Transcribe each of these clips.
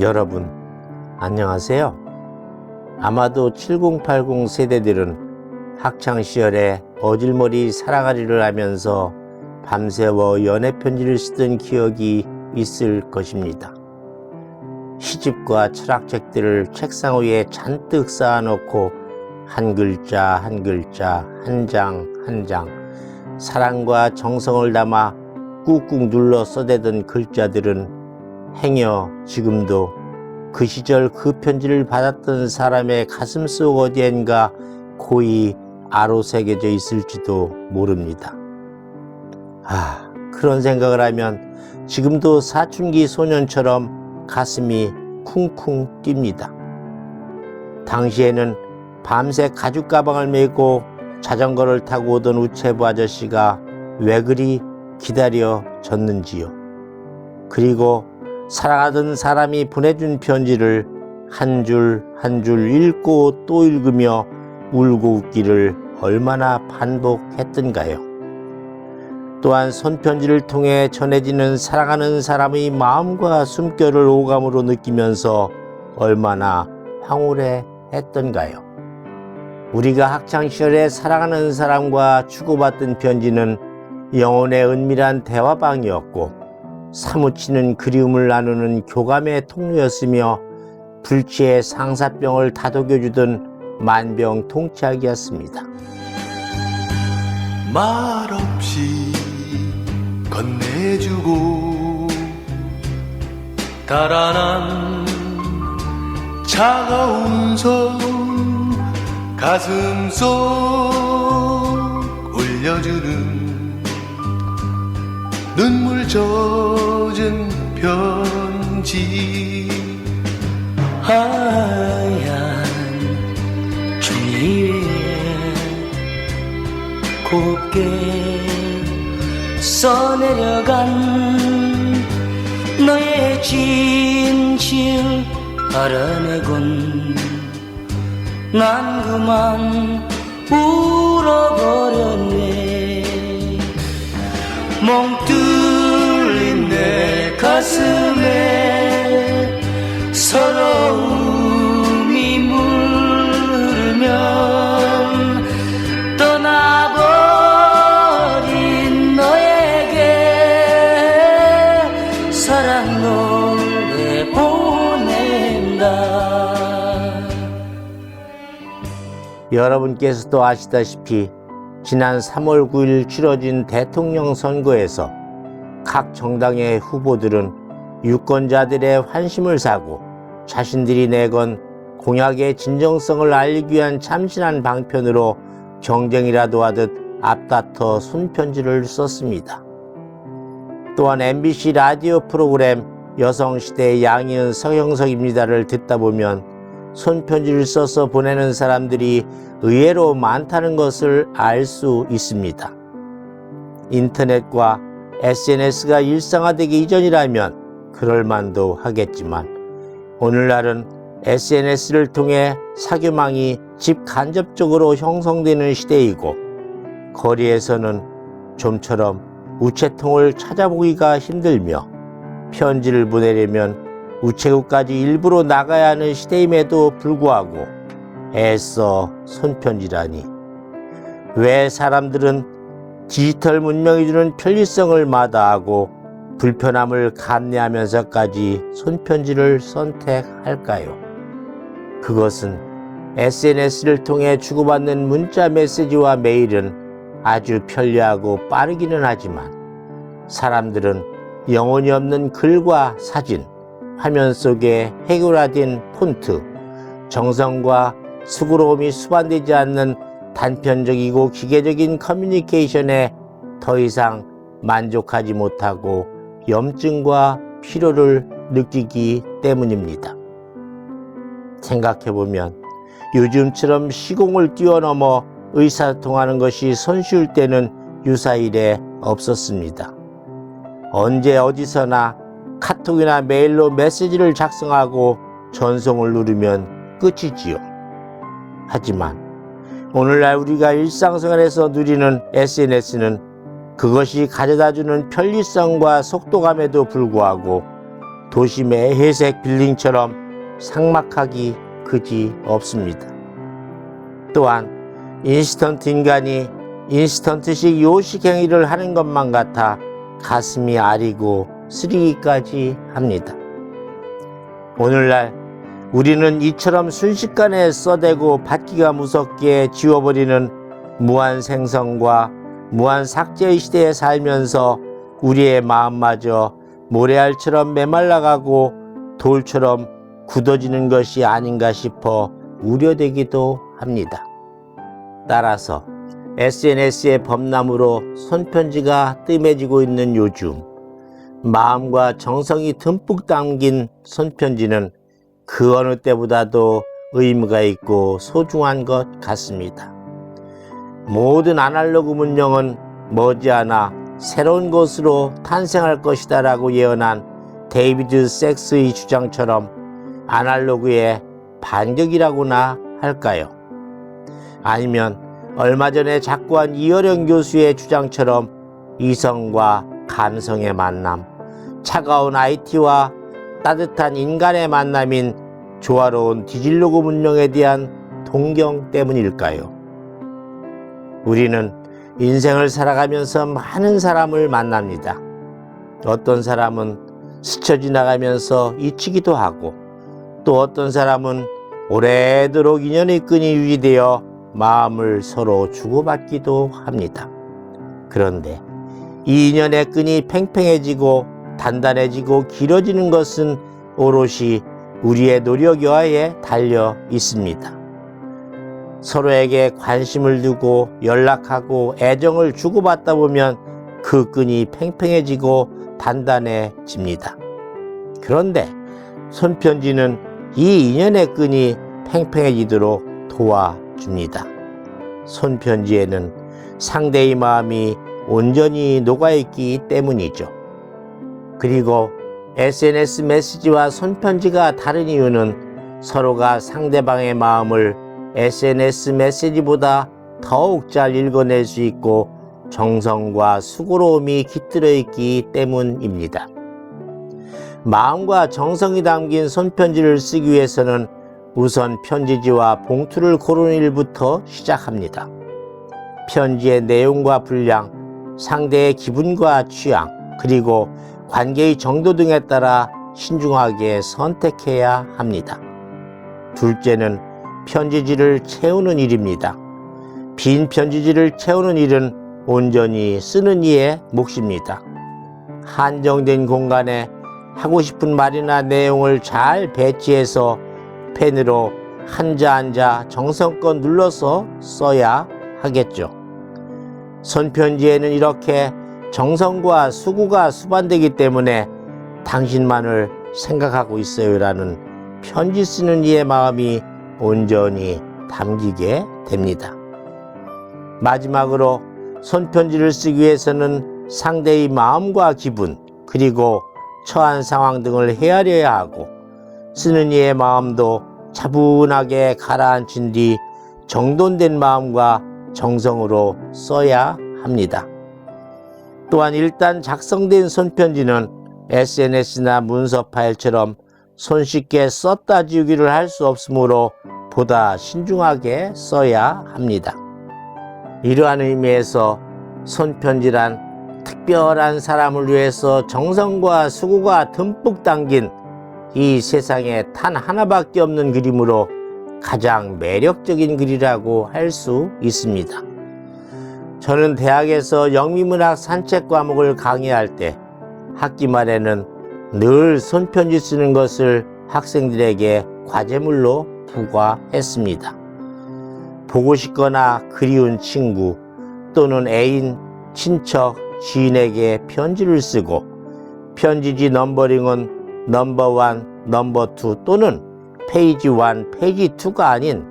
여러분 안녕하세요. 아마도 7080 세대들은 학창시절에 어질머리 살아가리를 하면서 밤새워 연애편지를 쓰던 기억이 있을 것입니다. 시집과 철학책들을 책상 위에 잔뜩 쌓아놓고 한 글자 한 글자, 한 장 한 장 사랑과 정성을 담아 꾹꾹 눌러 써대던 글자들은 행여 지금도 그 시절 그 편지를 받았던 사람의 가슴속 어디엔가 고이 아로새겨져 있을지도 모릅니다. 그런 생각을 하면 지금도 사춘기 소년처럼 가슴이 쿵쿵 뜁니다. 당시에는 밤새 가죽 가방을 메고 자전거를 타고 오던 우체부 아저씨가 왜 그리 기다려졌는지요. 그리고 사랑하던 사람이 보내준 편지를 한 줄 한 줄 읽고 또 읽으며 울고 웃기를 얼마나 반복했던가요. 또한 손편지를 통해 전해지는 사랑하는 사람의 마음과 숨결을 오감으로 느끼면서 얼마나 황홀해했던가요. 우리가 학창시절에 사랑하는 사람과 주고받던 편지는 영혼의 은밀한 대화방이었고 사무치는 그리움을 나누는 교감의 통로였으며 불치의 상사병을 다독여주던 만병통치약이었습니다. 말없이 건네주고 달아난 차가운 손 가슴 속 올려주는 눈물 젖은 편지 하얀 종이 위에 곱게 써내려간 너의 진실 알아내곤 난 그만 울어버렸네. 멍 뚫린 내 가슴에 서러움이 물으면 떠나버린 너에게 사랑 노래 보낸다. 여러분께서도 아시다시피 지난 3월 9일 치러진 대통령 선거에서 각 정당의 후보들은 유권자들의 환심을 사고 자신들이 내건 공약의 진정성을 알리기 위한 참신한 방편으로 경쟁이라도 하듯 앞다퉈 손편지를 썼습니다. 또한 MBC 라디오 프로그램 여성시대의 양희은 서형석입니다를 듣다 보면 손편지를 써서 보내는 사람들이 의외로 많다는 것을 알 수 있습니다. 인터넷과 SNS가 일상화되기 이전이라면 그럴만도 하겠지만 오늘날은 SNS를 통해 사교망이 직간접적으로 형성되는 시대이고 거리에서는 좀처럼 우체통을 찾아보기가 힘들며 편지를 보내려면 우체국까지 일부러 나가야 하는 시대임에도 불구하고 애써 손편지라니. 왜 사람들은 디지털 문명이 주는 편리성을 마다하고 불편함을 감내하면서까지 손편지를 선택할까요? 그것은 SNS를 통해 주고받는 문자 메시지와 메일은 아주 편리하고 빠르기는 하지만 사람들은 영혼이 없는 글과 사진, 화면 속에 해결화된 폰트, 정성과 수고로움이 수반되지 않는 단편적이고 기계적인 커뮤니케이션에 더 이상 만족하지 못하고 염증과 피로를 느끼기 때문입니다. 생각해보면 요즘처럼 시공을 뛰어넘어 의사소통하는 것이 손쉬울 때는 유사일에 없었습니다. 언제 어디서나 카톡이나 메일로 메시지를 작성하고 전송을 누르면 끝이지요. 하지만 오늘날 우리가 일상생활에서 누리는 SNS는 그것이 가져다주는 편리성과 속도감에도 불구하고 도심의 회색 빌딩처럼 삭막하기 그지 없습니다. 또한 인스턴트 인간이 인스턴트식 요식 행위를 하는 것만 같아 가슴이 아리고 쓰리기까지 합니다. 오늘날 우리는 이처럼 순식간에 써대고 받기가 무섭게 지워버리는 무한 생성과 무한 삭제의 시대에 살면서 우리의 마음마저 모래알처럼 메말라가고 돌처럼 굳어지는 것이 아닌가 싶어 우려되기도 합니다. 따라서 SNS의 범람으로 손편지가 뜸해지고 있는 요즘, 마음과 정성이 듬뿍 담긴 손편지는 그 어느 때보다도 의미가 있고 소중한 것 같습니다. 모든 아날로그 문명은 머지않아 새로운 것으로 탄생할 것이다 라고 예언한 데이비드 섹스의 주장처럼 아날로그의 반격이라고나 할까요? 아니면 얼마 전에 작고한 이어령 교수의 주장처럼 이성과 감성의 만남, 차가운 IT와 따뜻한 인간의 만남인 조화로운 디질로그 문명에 대한 동경 때문일까요? 우리는 인생을 살아가면서 많은 사람을 만납니다. 어떤 사람은 스쳐 지나가면서 잊히기도 하고, 또 어떤 사람은 오래도록 인연의 끈이 유지되어 마음을 서로 주고받기도 합니다. 그런데 이 인연의 끈이 팽팽해지고 단단해지고 길어지는 것은 오롯이 우리의 노력 여하에 달려 있습니다. 서로에게 관심을 두고 연락하고 애정을 주고받다 보면 그 끈이 팽팽해지고 단단해집니다. 그런데 손편지는 이 인연의 끈이 팽팽해지도록 도와줍니다. 손편지에는 상대의 마음이 온전히 녹아있기 때문이죠. 그리고 SNS 메시지와 손편지가 다른 이유는 서로가 상대방의 마음을 SNS 메시지보다 더욱 잘 읽어낼 수 있고 정성과 수고로움이 깃들어 있기 때문입니다. 마음과 정성이 담긴 손편지를 쓰기 위해서는 우선 편지지와 봉투를 고르는 일부터 시작합니다. 편지의 내용과 분량, 상대의 기분과 취향, 그리고 관계의 정도 등에 따라 신중하게 선택해야 합니다. 둘째는 편지지를 채우는 일입니다. 빈 편지지를 채우는 일은 온전히 쓰는 이의 몫입니다. 한정된 공간에 하고 싶은 말이나 내용을 잘 배치해서 펜으로 한자 한자 정성껏 눌러서 써야 하겠죠. 손편지에는 이렇게 정성과 수고가 수반되기 때문에 당신만을 생각하고 있어요라는 편지 쓰는 이의 마음이 온전히 담기게 됩니다. 마지막으로 손편지를 쓰기 위해서는 상대의 마음과 기분, 그리고 처한 상황 등을 헤아려야 하고 쓰는 이의 마음도 차분하게 가라앉힌 뒤 정돈된 마음과 정성으로 써야 합니다. 또한 일단 작성된 손편지는 SNS나 문서 파일처럼 손쉽게 썼다 지우기를 할 수 없으므로 보다 신중하게 써야 합니다. 이러한 의미에서 손편지란 특별한 사람을 위해서 정성과 수고가 듬뿍 담긴 이 세상에 단 하나밖에 없는 그림으로 가장 매력적인 글이라고 할 수 있습니다. 저는 대학에서 영미문학 산책 과목을 강의할 때 학기 말에는 늘 손편지 쓰는 것을 학생들에게 과제물로 부과했습니다. 보고 싶거나 그리운 친구 또는 애인, 친척, 지인에게 편지를 쓰고 편지지 넘버링은 넘버 1, 넘버 2 또는 페이지 1, 페이지 2가 아닌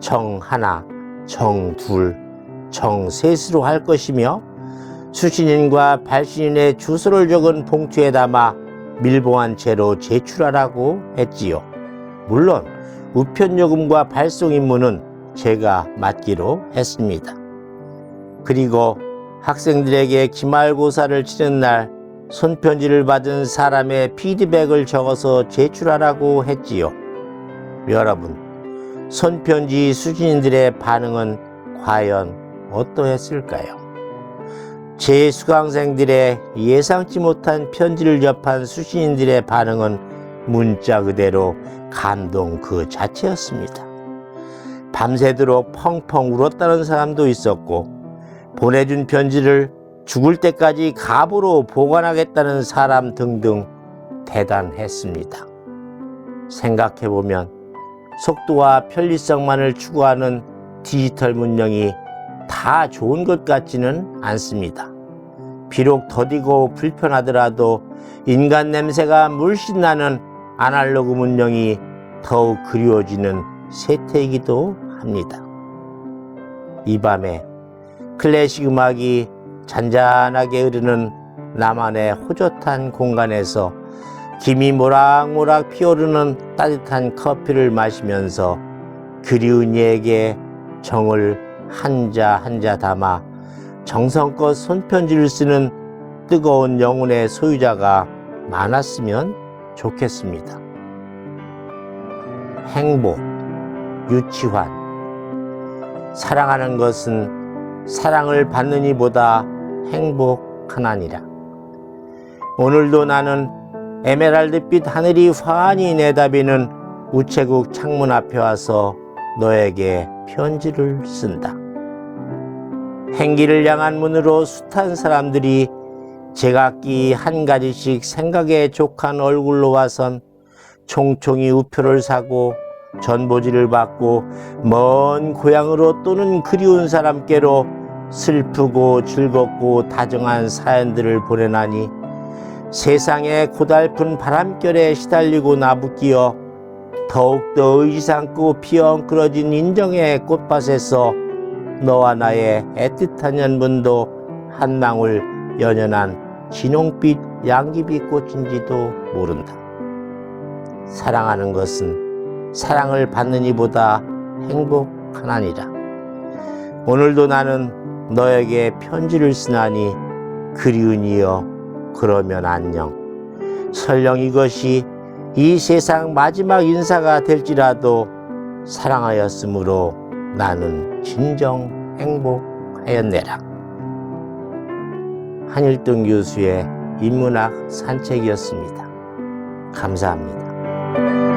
정 하나, 정 둘, 정 셋으로 할 것이며 수신인과 발신인의 주소를 적은 봉투에 담아 밀봉한 채로 제출하라고 했지요. 물론 우편요금과 발송 임무는 제가 맡기로 했습니다. 그리고 학생들에게 기말고사를 치는 날 손편지를 받은 사람의 피드백을 적어서 제출하라고 했지요. 여러분, 손편지 수신인들의 반응은 과연 어떠했을까요? 제 수강생들의 예상치 못한 편지를 접한 수신인들의 반응은 문자 그대로 감동 그 자체였습니다. 밤새도록 펑펑 울었다는 사람도 있었고, 보내준 편지를 죽을 때까지 갑으로 보관하겠다는 사람 등등 대단했습니다. 생각해보면 속도와 편리성만을 추구하는 디지털 문명이 다 좋은 것 같지는 않습니다. 비록 더디고 불편하더라도 인간 냄새가 물씬 나는 아날로그 문명이 더욱 그리워지는 세태이기도 합니다. 이 밤에 클래식 음악이 잔잔하게 흐르는 나만의 호젓한 공간에서 김이 모락모락 피어오르는 따뜻한 커피를 마시면서 그리운 이에게 정을 한 자 한 자 담아 정성껏 손편지를 쓰는 뜨거운 영혼의 소유자가 많았으면 좋겠습니다. 행복, 유치환. 사랑하는 것은 사랑을 받는 이보다 행복하나니라. 오늘도 나는 에메랄드빛 하늘이 환히 내다비는 우체국 창문 앞에 와서 너에게 편지를 쓴다. 행기를 향한 문으로 숱한 사람들이 제각기 한 가지씩 생각에 족한 얼굴로 와선 총총히 우표를 사고 전보지를 받고 먼 고향으로 또는 그리운 사람께로 슬프고 즐겁고 다정한 사연들을 보내나니 세상의 고달픈 바람결에 시달리고 나부끼어 더욱더 의지삼고 피어엉클어진 인정의 꽃밭에서 너와 나의 애틋한 연분도 한 방울 연연한 진홍빛 양귀비 꽃인지도 모른다. 사랑하는 것은 사랑을 받는 이보다 행복하나니라. 오늘도 나는 너에게 편지를 쓰나니 그리운 이여 그러면 안녕. 설령 이것이 이 세상 마지막 인사가 될지라도 사랑하였으므로 나는 진정 행복하였네라. 한일등 교수의 인문학 산책이었습니다. 감사합니다.